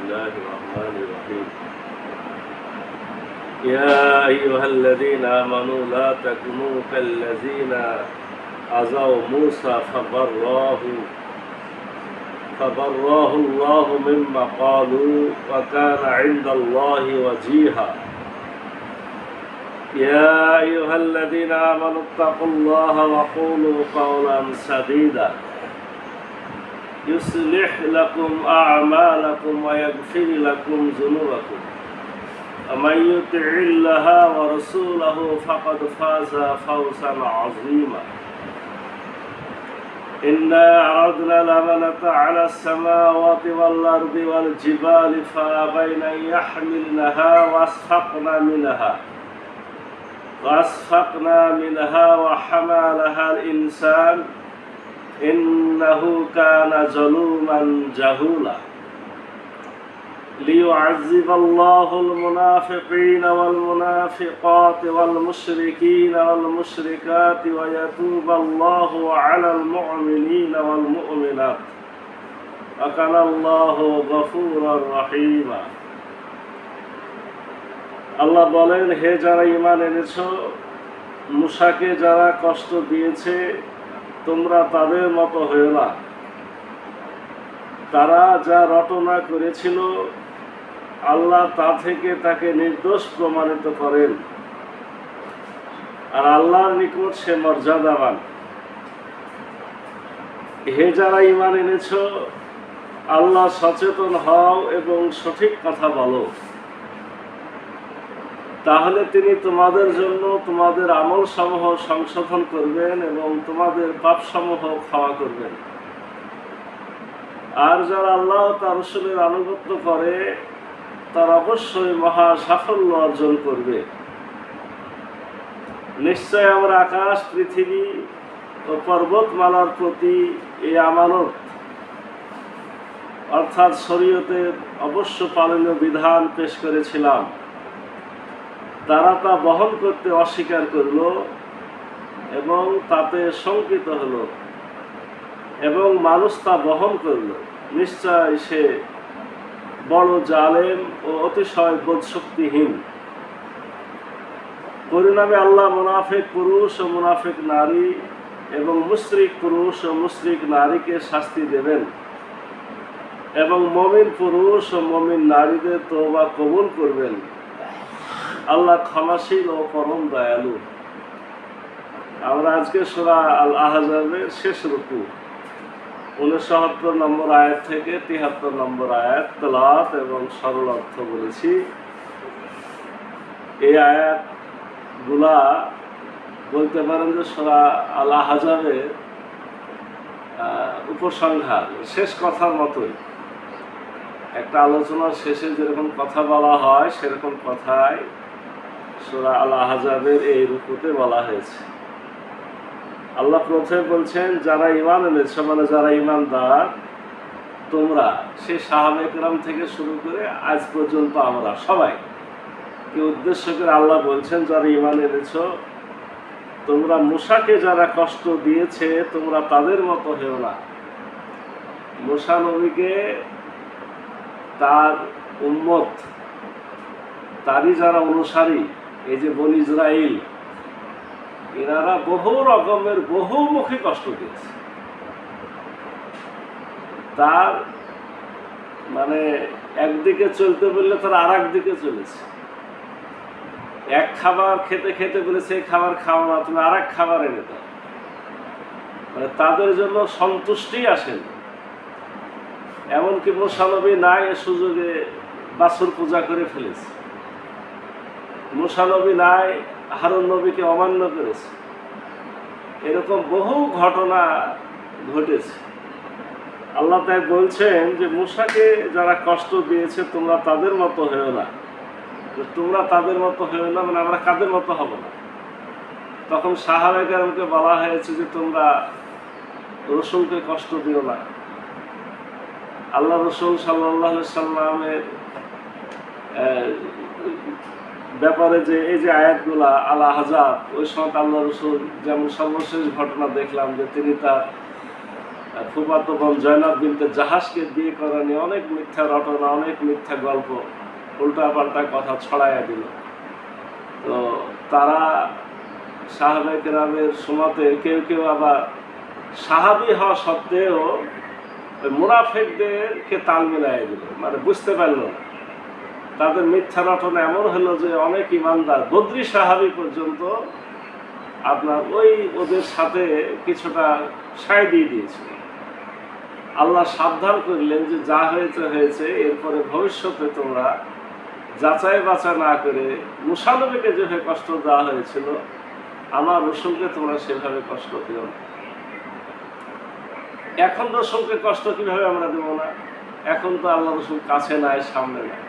الله الرحمن الرحيم يا أيها الذين آمنوا لا تكونوا كالذين عصوا موسى فبراه الله مما قالوا وكان عند الله وجيها يا أيها الذين آمنوا اتقوا الله وقولوا قولا سديدا يصلح لكم أعمالكم ويغفر لكم ذنوبكم ومن يطع الله ورسوله فقد فاز فوزا عظيما إنا عرضنا الأمانة على السماوات والأرض والجبال فأبين أن يحملنها وأشفقنا منها وحملها الإنسان إنه كان ظلوما جهولا ليعذب الله المنافقين والمنافقات والمشركين والمشركات ويتوب الله على المؤمنين والمؤمنات وكان الله غفورا رحيما আল্লাহ বলেন, হে যারা ঈমান এনেছো, মূসাকে যারা কষ্ট দিয়েছে তোমরা তাদের মতো হয়ো না। তারা যা রটনা করেছিল আল্লাহ তা থেকে তাকে নির্দোষ প্রমাণিত করেন, আর আল্লাহর নিকট সে মর্যাদাবান। হে যারা ঈমান এনেছো, আল্লাহ সচেতন হও এবং সঠিক কথা বলো, তাহলে তিনি তোমাদের জন্য তোমাদের আমল সমূহ সংশোধন করবেন এবং তোমাদের পাপ সমূহ ক্ষমা করবেন। আর যারা আল্লাহ তার রাসূলের আনুগত্য করে তার অবশ্যই মহা সাফল্য অর্জন করবে। নিশ্চয় আমরা আকাশ, পৃথিবী ও পর্বতমালার প্রতি এই আমানত অর্থাৎ শরীয়তের অবশ্য পালনীয় বিধান পেশ করেছিলাম। তারা তা বহন করতে অস্বীকার করল এবং তাতে শঙ্কিত হলো এবং মানুষ তা বহন করল। নিশ্চয় সে বড় জালেম ও অতিশয় বোধশক্তিহীন। পরিণামে আল্লাহ মুনাফিক পুরুষ ও মুনাফিক নারী এবং মুশরিক পুরুষ ও মুশরিক নারীকে শাস্তি দেবেন এবং মুমিন পুরুষ ও মুমিন নারীদের তওবা কবুল করবেন। আল্লাহ ক্ষমাশীল ও পরম দয়ালু। আমরা আজকে সূরা আল আহজাবের শেষ রুকু 69 নম্বর আয়াত থেকে 73 নম্বর আয়াত তেলাওয়াত এবং সরল অর্থ বলেছি। এই আয়াতগুলা বলতে পারেন যে সূরা আল আহজাবের উপসংহার, শেষ কথার মতোই। একটা আলোচনার শেষে যেরকম কথা বলা হয় সেরকম কথাই সূরা আল আহজাবের এই রুকুতে বলা হয়েছে। আল্লাহ প্রথমে বলছেন, যারা ঈমান এনেছো, মানে যারা ঈমানদার তোমরা, সে সাহাবে কেরাম থেকে শুরু করে আজ পর্যন্ত আমরা সবাই কে উদ্দেশ্য করে আল্লাহ বলছেন, যারা ঈমান এনেছো তোমরা মূসাকে যারা কষ্ট দিয়েছে তোমরা তাদের মতো হও না। মূসা নবীকে তার উম্মত, তারই যারা অনুসারী, এই যে বনী ইসরাইল, এনারা বহু রকমের বহুমুখী কষ্ট দিয়েছে। তার মানে একদিকে চলতে বললে তার আর একদিকে চলেছে। এক খাবার খেতে খেতে বলেছে এই খাবার খাও না, তুমি আর এক খাবার এনে দাও। মানে তাদের জন্য সন্তুষ্টি আসেন। এমনকি মূসা নবী নাই এ সুযোগে বাছুর পূজা করে ফেলেছে। মূসা নবী নাই হারুন নবীকে অমান্য করেছে। এরকম বহু ঘটনা ঘটেছে। আল্লাহ তাই বলছেন যে মূসাকে যারা কষ্ট দিয়েছে তোমরা তাদের মতো হয়েও না। তোমরা তাদের মতো হয়েও না মানে আমরা কাদের মতো হব না। তখন সাহাবায়ে কেরামকে বলা হয়েছে যে তোমরা রসুলকে কষ্ট দিও না। আল্লাহ রসুল সাল্লাল্লাহু আলাইহি সাল্লামের ব্যাপারে যে এই যে আয়াতগুলা আল আহজাব, ওই সময় আল্লাহ রসুল যেমন সর্বশেষ ঘটনা দেখলাম যে তিনি তার ফুফাতো বোন জয়নাব বিনতে জাহাজকে বিয়ে করা নিয়ে অনেক মিথ্যা রটনা, অনেক মিথ্যা গল্প, উল্টাপাল্টা কথা ছড়াইয়া দিল। তো তারা সাহাবায়ে কেরামের সুন্নতে কেউ কেউ আবার সাহাবী হওয়া সত্ত্বেও ওই মুনাফিকদেরকে তাল মিলাই দিল, মানে বুঝতে পারল না। তাদের মিথ্যা রটনা এমন হলো যে অনেক ইমানদার বদরি সাহাবী পর্যন্ত আপনার ওই ওদের সাথে কিছুটা সায় দিয়ে দিয়েছিল। আল্লাহ সাবধান করলেন যে যা হয়েছে হয়েছে, এরপরে ভবিষ্যতে তোমরা যাচাই বাছাই না করে মুসা নবীকে যেভাবে কষ্ট দেওয়া হয়েছিল আমার রসুলকে তোমরা সেভাবে কষ্ট দিও না। এখন রসুলকে কষ্ট কিভাবে আমরা দেব না? এখন তো আল্লাহ রসুল কাছে নাই, সামনে নাই।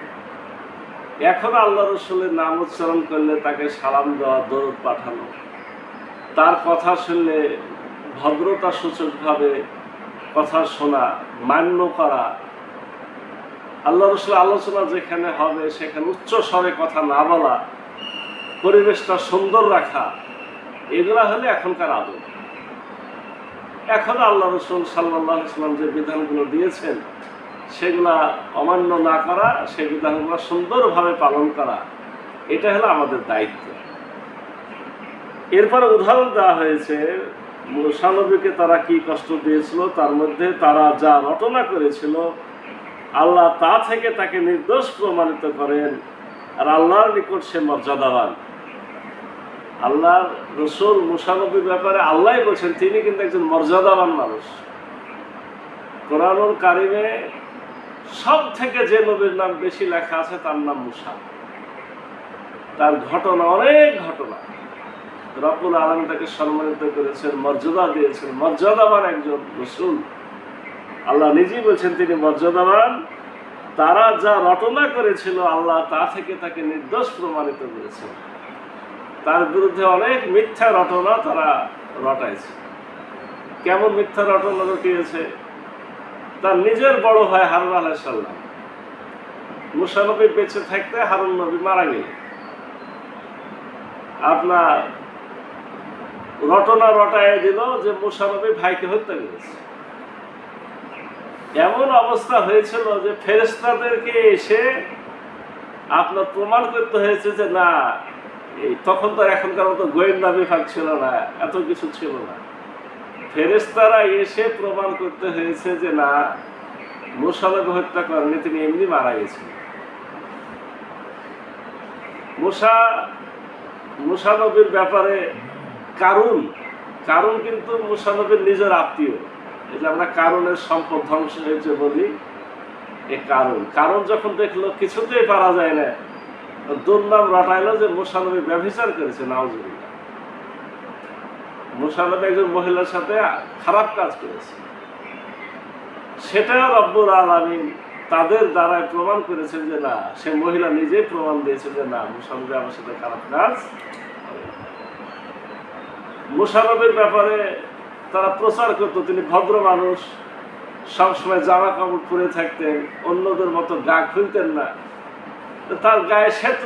এখন আল্লাহ রসুলের নাম উচ্চারণ করলে তাকে সালাম দেওয়া, দরুদ পাঠানো, তার কথা শুনলে ভদ্রতা সূচকভাবে কথা শোনা, মান্য করা, আল্লাহ রসুল আলোচনা যেখানে হবে সেখানে উচ্চ স্বরে কথা না বলা, পরিবেশটা সুন্দর রাখা, এগুলা হলে এখনকার আদব। এখন আল্লাহ রসুল সাল্লাল্লাহু আলাইহি ওয়াসাল্লাম যে বিধানগুলো দিয়েছেন সেগুলা অমান্য না করা, সেই বিধানগুলো সুন্দরভাবে পালন করা, এটা হলো আমাদের দায়িত্ব। এরপরে উদাহরণ দেওয়া হয়েছে মুসা নবীকে তারা কি কষ্ট দিয়েছিল, তার মধ্যে তারা যা রটনা করেছিল আল্লাহ তা থেকে তাকে নির্দোষ প্রমাণিত করেন, আর আল্লাহর নিকট সে মর্যাদাবান। আল্লাহ রসুল মুসা নবীর ব্যাপারে আল্লাহ বলছেন তিনি কিন্তু একজন মর্যাদাবান মানুষ। কোরআনুল কারিমে সব থেকে যে নবীর নাম বেশি লেখা আছে তার নাম মুসা। তার ঘটনা, অনেক ঘটনা, রব্বুল আলামিন তাকে সম্মানিত করেছেন, মর্যাদা দিয়েছেন, মর্যাদাবান একজন রসুল। আল্লাহ নিজেই বলছেন তিনি মর্যাদাবান। তারা যা রটনা করেছিল আল্লাহ তা থেকে তাকে নির্দোষ প্রমাণিত করেছেন। তার বিরুদ্ধে অনেক মিথ্যা রটনা তারা রটাইছে। কেমন মিথ্যা রটনা রটিয়েছে? তার নিজের বড় ভাই হারুন আলাইহিস সালাম, মুসা নবী বেঁচে থাকতে হারুন নবী মারা গেলেন। আপনার রটনা রটায় দিল যে মুসা নবী ভাইকে হত্যা করেছে। এমন অবস্থা হয়েছিল যে ফেরেশতাদেরকে এসে আপনার প্রমাণ করতে হয়েছে যে না, এই তখন তো এখনকার মতো গোয়েন্দা বিভাগ ছিল না, এত কিছু ছিল না। ফেরেশতারা এসে প্রমাণ করতে হয়েছে যে না, মুসা নবী হত্যা করেননি, তিনি এমনি মারা গেছেন। মুসা নবীর ব্যাপারে কারণ কিন্তু মুসা নবীর নিজের আত্মীয়। এই যে আমরা কারণের সম্পদ ধ্বংস হয়েছে বলি, এই কারণ যখন দেখলো কিছুতেই পারা যায় না, দুর্নাম রটাইলো যে মুসা নবী ব্যভিচার করেছে। নাউজুবিল্লাহ, মুসা নবী একজন মহিলার সাথে খারাপ কাজ করেছে, সেটা রব্বুল আলামিন তাদের দ্বারাই প্রমাণ করেছেন যে না, সে মহিলা নিজেই প্রমাণ দিয়েছে যে না, মুসা নবী আমার সাথে খারাপ কাজ। মুসা নবীর ব্যাপারে তারা প্রচার করত তিনি ভদ্র মানুষ, সবসময় জামা কাপড় পরে থাকতেন, অন্যদের মতো গা খুলতেন না। তার গায়ে শ্বেত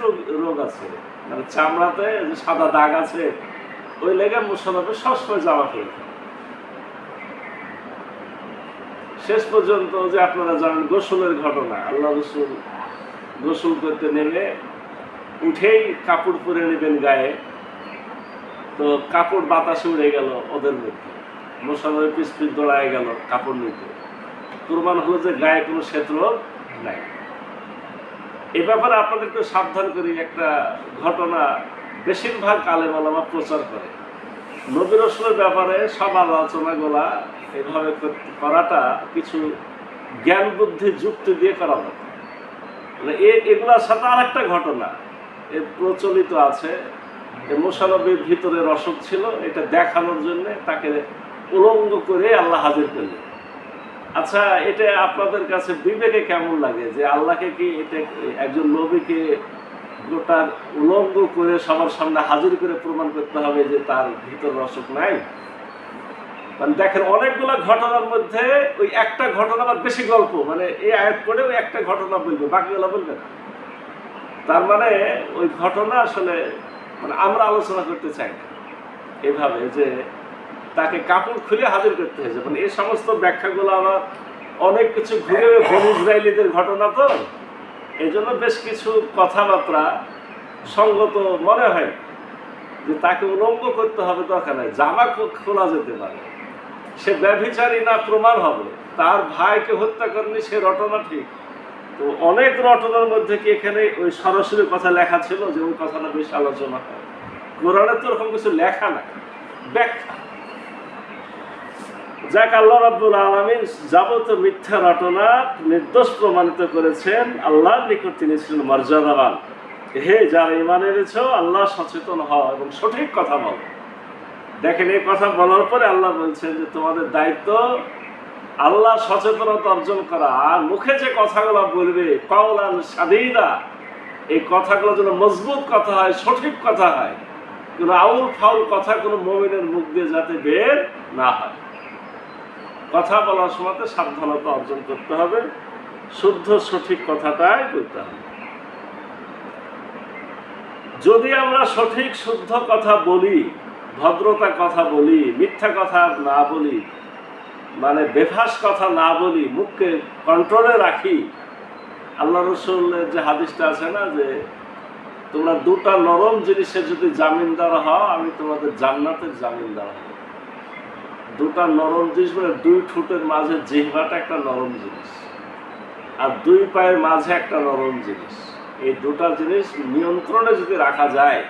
রোগ আছে, মানে চামড়াতে যে সাদা দাগ আছে, ওই লেগে মুসা নবী সবসময় জামা পরে থাকতেন। শেষ পর্যন্ত যে আপনারা জানেন গোসলের ঘটনা, আল্লাহ রসুল গোসল করতে নেমে উঠেই কাপড় পরে নেবেন গায়ে, তো কাপড় বাতাসে উড়ে গেল ওদের মধ্যে, মুসা নবী পিছ দৌড়ায় গেল কাপড় নিতে। প্রমাণ হলো যে গায়ে কোনো শ্বেত রোগ নাই। এ ব্যাপারে আপনাদেরকে সাবধান করি, একটা ঘটনা বেশিরভাগ আলেম ওলামা প্রচার করে, নবী রাসূলের ব্যাপারে সব আলোচনাগুলা এভাবে করাটা কিছু জ্ঞান বুদ্ধি যুক্তি দিয়ে করা দরকার। এগুলার সাথে আর একটা ঘটনা প্রচলিত আছে, মুসা নবীর ভিতরে অসুখ ছিল, এটা দেখানোর জন্য তাকে উলঙ্গ করে আল্লাহ হাজির করলেন। আচ্ছা, এটা আপনাদের কাছে বিবেকে কেমন লাগে যে আল্লাহকে কি এটা একজন নবীকে গোটা উলঙ্গ করে সবার সামনে হাজির করে প্রমাণ করতে হবে যে তার ভিতরে অসুখ নাই? মানে দেখেন, অনেকগুলো ঘটনার মধ্যে ওই একটা ঘটনা বা বেশি গল্প, মানে এই আয়াত পড়ে ওই একটা ঘটনা বলবে, বাকিগুলো বলবে না। তার মানে ওই ঘটনা আসলে মানে আমরা আলোচনা করতে চাই না এভাবে যে তাকে কাপড় খুলে হাজির করতে হয়েছে। মানে এই সমস্ত ব্যাখ্যাগুলো আমার অনেক কিছু ঘুরে বনি ইসরায়েলিদের ঘটনা, তো এই জন্য বেশ কিছু কথাবার্তা সঙ্গত মনে হয় যে তাকে উলঙ্গ করতে হবে, দরকার নাই, জামা খোলা যেতে পারে, সে ব্যভিচারী না প্রমাণ হবে, তার ভাইকে হত্যা করেনি সে রটনা ঠিক। তো অনেক রটনার মধ্যে কি এখানে ওই সরাসরি কথা লেখা ছিল যে ওই কথাটা বেশ আলোচনা হয়? কোরআনে তো ওরকম কিছু লেখা নাই, ব্যাখ্যা। যাক, আল্লাহ রাব্বুল আলামিন যাবতীয় মিথ্যা রটনা নির্দোষ প্রমাণিত করেছেন। আল্লাহর নিকট তিনি ছিলেন মর্যাদাবান। হে যারা ঈমান এনেছো, আল্লাহ সচেতন হও এবং সঠিক কথা বলো। দেখেন, এই কথা বলার পরে আল্লাহ বলছেন যে তোমাদের দায়িত্ব আল্লাহ সচেতনতা অর্জন করা, আর মুখে যে কথাগুলো বলবে কাওলান সাদীদা, এই কথাগুলো যেন মজবুত কথা হয়, সঠিক কথা হয়, কোনো আউল ফাউল কথা কোনো মুমিনের মুখ দিয়ে যাতে বের না হয়। কথা বলার সময় সাবধানতা অর্জন করতে হবে, শুদ্ধ সঠিক কথাটাই বলতে হবে। যদি আমরা সঠিক শুদ্ধ কথা বলি, ভদ্রতা কথা বলি, মিথ্যা কথা না বলি, মানে বেফাস কথা না বলি, মুখকে কন্ট্রোলে রাখি, আল্লাহ রসুলের যে হাদিসটা আছে না, যে তোমরা দুটা নরম জিনিসের যদি জামিনদার হও, আমি তোমাদের জান্নাতের জামিনদার হব। দুটা নরম জিনিস মানে দুই ঠোঁটের মাঝে জিহ্বাটা একটা নরম জিনিস, আর দুই পায়ের মাঝে একটা নরম জিনিস। এই দুটা জিনিস নিয়ন্ত্রণে যদি রাখা যায়,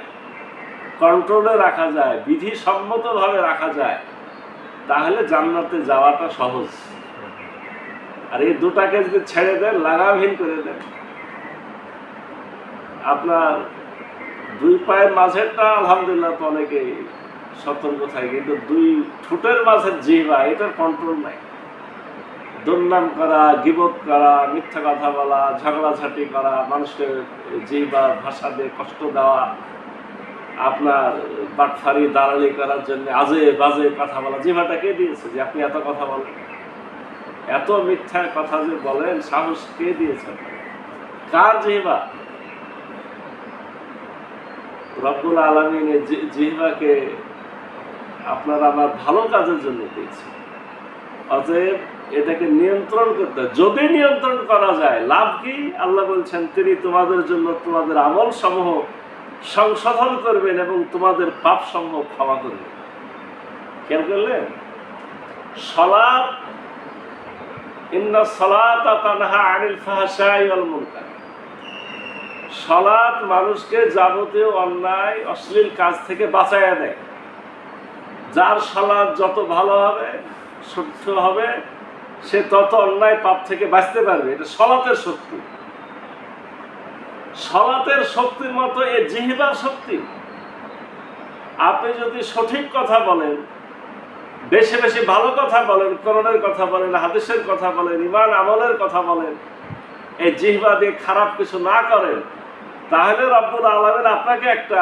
কন্ট্রোলে রাখা যায়, বিধিসম্মতভাবে রাখা যায়, তাহলে জান্নাতে যাওয়াটা সহজ। আর এই দুটাকে যদি ছেড়ে দেন, লাগামহীন করে দেন, আপনার দুই পায়ের মাঝেরটা আলহামদুলিল্লাহ তো অনেকেই সতর্ক থাকে, কিন্তু দুই ঠোঁটের মাঝের জিহ্বা, এটার কন্ট্রোল নাই। দুর্নাম করা, গীবত করা, মিথ্যা কথা বলা, ঝগড়াঝাটি করা, মানুষকে জিহ্বা ভাষা দিয়ে কষ্ট দেওয়া, আপনার বাটফারি দালালি করার জন্য আজে বাজে কথা বলা, জিহ্বাটা কে দিয়েছে যে আপনি এত কথা বলেন? এত মিথ্যা কথা যে বলেন, সাহস কে দিয়েছে? কার জিহ্বা? রব্বুল আলামিন জিহ্বাকে আপনার আমার ভালো কাজের জন্য দিয়েছে। অতএব এটাকে নিয়ন্ত্রণ করতে, যদি নিয়ন্ত্রণ করা যায় লাভ কি? আল্লাহ বলছেন তিনি তোমাদের জন্য তোমাদের আমল সমূহ সংশোধন করবেন এবং তোমাদের পাপ সমূহ ক্ষমা করবেন। খেয়াল করলেন? সালাত, ইন্না সালাতা তানহা আনিল ফাহশাই ওয়াল মুনকার। সালাত মানুষকে যাবতীয় অন্যায় অশ্লীল কাজ থেকে বাঁচাইয়া দেয়। যার সালাত যত ভালো হবে, শুদ্ধ হবে, সে তত অন্যায় পাপ থেকে বাঁচতে পারবে। এটা সালাতের শক্তি। সালাতের শক্তির মতো এই জিহ্বার শক্তি। আপনি যদি সঠিক কথা বলেন, বেশি বেশি ভালো কথা বলেন, কোরআনের কথা বলেন, হাদিসের কথা বলেন, ঈমান আমলের কথা বলেন, এই জিহ্বা দিয়ে খারাপ কিছু না করেন, তাহলে রব্বুল আলামিন আপনাকে একটা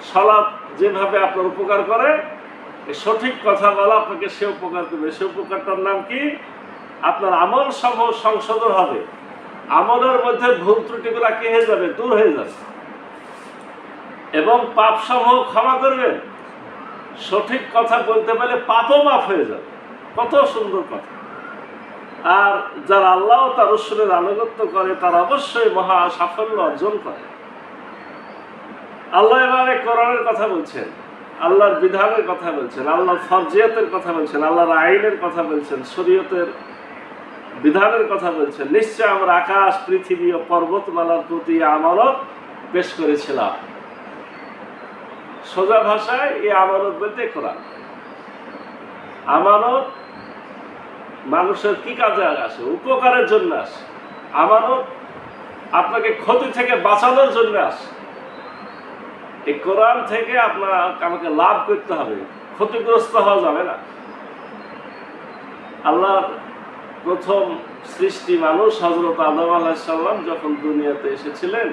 সালাত যেভাবে আপনার উপকার করে, সঠিক কথা বলা আপনাকে সে উপকার করবে। সে উপকারটার নাম কি? আপনার আমল সমূহ সংশোধন হবে, আমলের মধ্যে ভুল ত্রুটিগুলা কি হয়ে যাবে? দূর হয়ে যাবে, এবং পাপ সমূহ ক্ষমা করবেন। সঠিক কথা বলতে পারলে পাপও মাফ হয়ে যাবে। কত সুন্দর কথা! আর যারা আল্লাহ ও তার রাসূলের আনুগত্য করে, তারা অবশ্যই মহা সাফল্য অর্জন করে। আল্লাহ এবারে কোরআনের কথা বলছেন, আল্লাহর বিধানের কথা বলছেন, আল্লাহর ফরজিয়াতের কথা বলছেন, আল্লাহর আইনের কথা বলছেন, শরীয়তের বিধানের কথা বলছেন। নিশ্চয় আমরা আকাশ, পৃথিবী ও পর্বতমালার প্রতি আমানত পেশ করেছিলাম। সোজা ভাষায় এই আমানত বলতে কোরআন। আমানত মানুষের কি কাজে আসে? উপকারের জন্য আসে। আমানত আপনাকে ক্ষতি থেকে বাঁচানোর জন্য আসে। এই কোরআন থেকে আমাকে লাভ করতে হবে, ক্ষতিগ্রস্ত হওয়া যাবে না। আল্লাহর প্রথম সৃষ্টি মানুষ হযরত আদম আলাইহিস সালাম যখন দুনিয়াতে এসেছিলেন,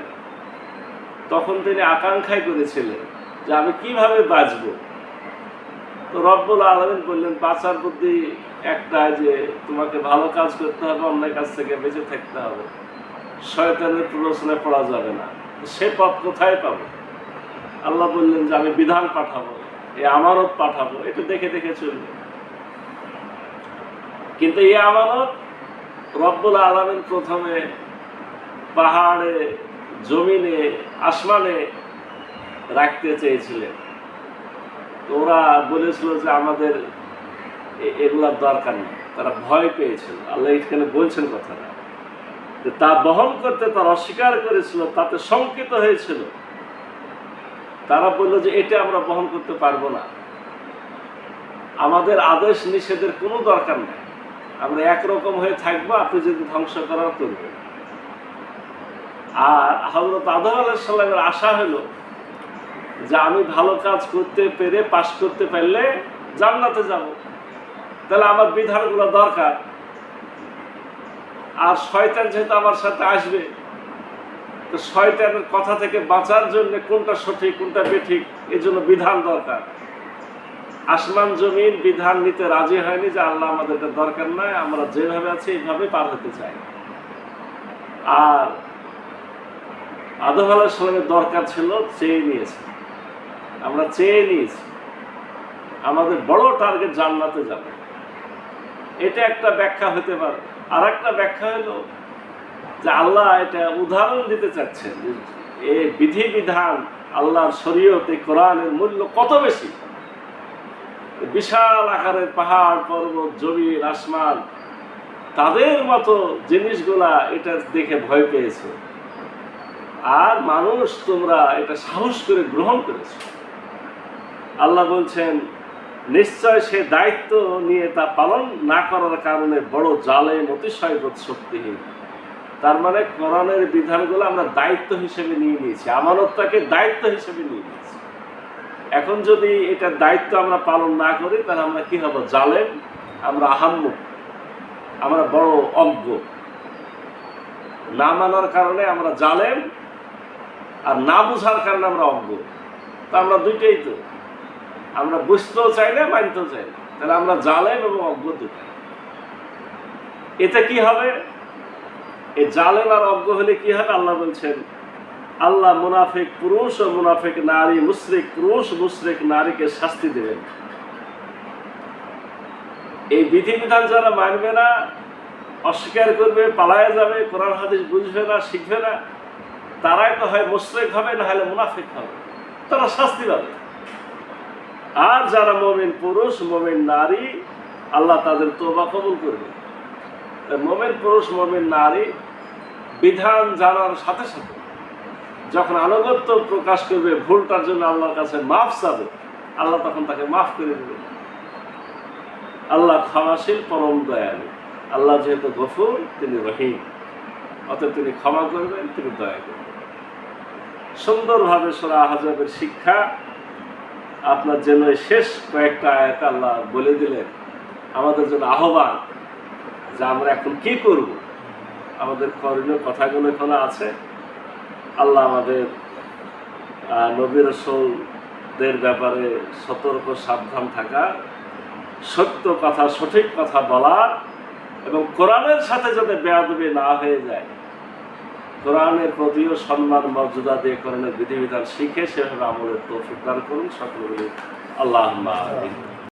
তখন তিনি আকাঙ্ক্ষাই করেছিলেন যে আমি কিভাবে বাঁচব। তো রব্বুল আলামিন বললেন, বাঁচার বুদ্ধি একটা, যে তোমাকে ভালো কাজ করতে হবে, অন্যায় কাজ থেকে বেঁচে থাকতে হবে, শয়তানের প্ররোচনায় পড়া যাবে না। সে পথ কোথায় পাবো? আল্লাহ বললেন যে আমি বিধান পাঠাবো। এই আমানত পাঠাবো, এটা দেখে দেখে চলবে। কিন্তু এই আমানত রব্বুল আলামিন প্রথমে পাহাড়ে, জমিনে, আসমানে রাখতে চেয়েছিলেন। তো ওরা বলেছিল যে আমাদের এগুলার দরকার নেই, তারা ভয় পেয়েছিল। আল্লাহ এখানে বলছেন কথাটা, যে তা বহন করতে তারা অস্বীকার করেছিল, তাতে শঙ্কিত হয়েছিল। তারা বলল যে এটা আমরা বহন করতে পারবো না, আমাদের আদেশ নিষেধের কোনো দরকার নেই, আমরা একরকম হয়ে থাকবো, আপনি যদি ধ্বংস করার করবেন। আর হযরত আদম আলাইহিস সালামের আশা হলো যে আমি ভালো কাজ করতে পেরে, পাশ করতে পারলে জান্নাতে যাব, তাহলে আমার বিধানগুলো দরকার। আর শয়তান যেহেতু আমার সাথে আসবে, তো শয়তানের কথা থেকে বাঁচার জন্য কোনটা সঠিক কোনটা বেঠিক, এই জন্য বিধান দরকার। আসমান জমিন বিধান নিতে রাজি হয়নি যে আল্লাহ আমাদেরকে দরকার নাই, আমরা যেভাবে আছি এইভাবে পার হতে চাই। আর আদম আলাইহিস সালামের দরকার ছিল, চেয়ে নিয়েছে, আমরা চেয়ে নিয়েছি, আমাদের বড় টার্গেট জান্নাতে যাব। এটা একটা ব্যাখ্যা হতে পারে। আর একটা ব্যাখ্যা হলো যে আল্লাহ এটা উদাহরণ দিতে চাচ্ছেন, এই বিধিবিধান, আল্লাহর শরীয়ত, এই কোরআনের মূল্য কত বেশি। বিশাল আকারের পাহাড়, পর্বত, জমিন, আসমান, তাদের মতো জিনিসগুলা এটা দেখে ভয় পেয়েছে। আর মানুষ তোমরা এটা সাহস করে গ্রহণ করেছো। আল্লাহ বলছেন নিশ্চয় সে দায়িত্ব নিয়ে তা পালন না করার কারণে বড় জালেম, অতিশয় শক্তিহীন। তার মানে কোরআনের বিধানগুলো আমরা দায়িত্ব হিসেবে নিয়ে নিয়েছি, আমানতটাকে দায়িত্ব হিসেবে নিয়ে নিয়েছি। এখন যদি এটার দায়িত্ব আমরা পালন না করি, তাহলে আমরা কি হব? জালেম, আমরা আহাম্মক, আমরা বড় অজ্ঞ। না মানার কারণে আমরা জালেম, আর না বুঝার কারণে আমরা অজ্ঞ। তা আমরা দুইটাই তো, আমরা বুঝতেও চাই না, মানতেও চাই না, তাহলে আমরা জালেম এবং অজ্ঞ দুটাই। এতে কি হবে? এই জালেম আর অজ্ঞ হলে কি হবে? আল্লাহ বলছেন, আল্লাহ মুনাফিক পুরুষ ও মুনাফিক নারী, মুশরিক পুরুষ, মুশরিক নারীকে শাস্তি দেবেন। এই বিধিবিধান যারা মানবে না, অস্বীকার করবে, পালায় যাবে, কোরআন হাদিস বুঝবে না, শিখবে না, তারাই তো হয় মুশরিক হবে, না হলে মুনাফিক হবে, তারা শাস্তি পাবে। আর যারা মুমিন পুরুষ, মুমিন নারী, আল্লাহ তাদের তওবা কবুল করবে। মুমিন পুরুষ, মুমিন নারী বিধান জানার সাথে সাথে যখন আনুগত্য প্রকাশ করবে, ভুলটার জন্য আল্লাহর কাছে মাফ চাবে, আল্লাহ তখন তাকে মাফ করে দেবে। আল্লাহ ক্ষমাশীল, পরম দয়ালু। আল্লাহ যেহেতু গফুর, তিনি রহিম, অতএব তিনি ক্ষমা করবেন, তিনি দয়া করবেন। সুন্দরভাবে সূরা আহজাবের শিক্ষা আপনার জন্য শেষ কয়েকটা আয়াতে আল্লাহ বলে দিলেন, আমাদের জন্য আহ্বান যে আমরা এখন কি করব। আমাদের করণীয় কথাগুলো এখানে আছে। আল্লাহ আমাদের নবী রাসূলদের ব্যাপারে সতর্ক সাবধান থাকা, সত্য কথা, সঠিক কথা বলার, এবং কোরআনের সাথে যাতে বেয়াদবি না হয়ে যায়, কোরআনের প্রতিও সম্মান মর্যাদা দিয়ে কোরআনের বিধিবিধান শিখে সেভাবে আমলের তৌফিক দান করুন সকলে। আল্লাহুম্মা আমিন।